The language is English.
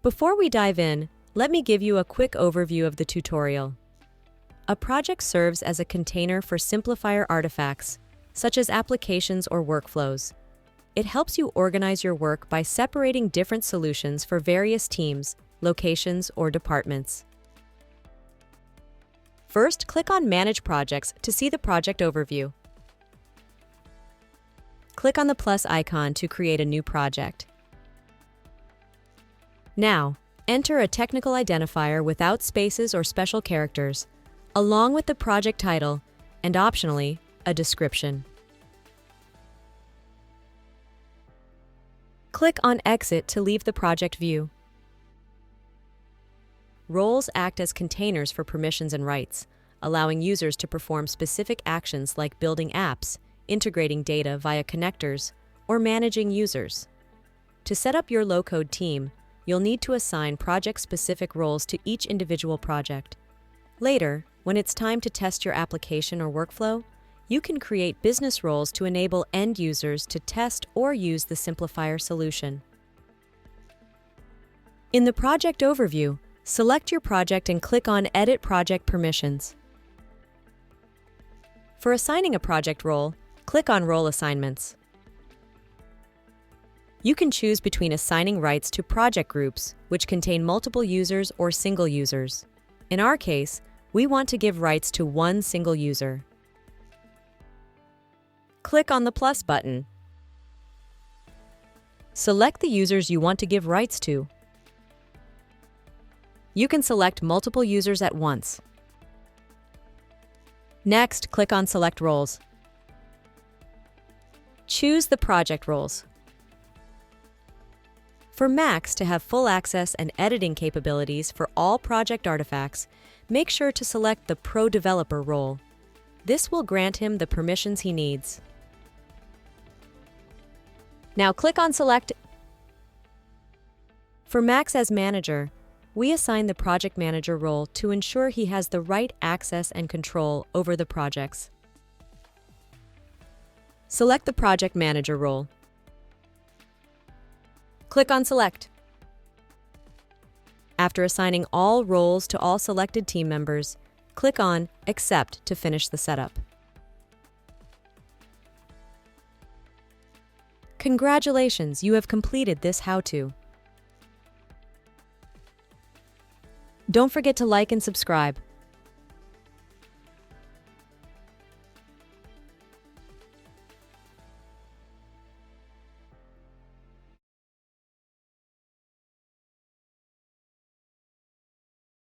Before we dive in, let me give you a quick overview of the tutorial. A project serves as a container for Simplifier artifacts, such as applications or workflows. It helps you organize your work by separating different solutions for various teams, locations, or departments. First, click on Manage Projects to see the project overview. Click on the plus icon to create a new project. Now, enter a technical identifier without spaces or special characters, along with the project title and, optionally, a description. Click on Exit to leave the project view. Roles act as containers for permissions and rights, allowing users to perform specific actions like building apps, integrating data via connectors, or managing users. To set up your low-code team, you'll need to assign project-specific roles to each individual project. Later, when it's time to test your application or workflow, you can create business roles to enable end users to test or use the Simplifier solution. In the project overview, select your project and click on Edit Project Permissions. For assigning a project role, click on Role Assignments. You can choose between assigning rights to project groups, which contain multiple users, or single users. In our case, we want to give rights to one single user. Click on the plus button. Select the users you want to give rights to. You can select multiple users at once. Next, click on Select Roles. Choose the project roles. For Max to have full access and editing capabilities for all project artifacts, make sure to select the Pro Developer role. This will grant him the permissions he needs. Now click on Select. For Max as Manager, we assign the Project Manager role to ensure he has the right access and control over the projects. Select the Project Manager role. Click on Select. After assigning all roles to all selected team members, click on Accept to finish the setup. Congratulations, you have completed this how-to. Don't forget to like and subscribe.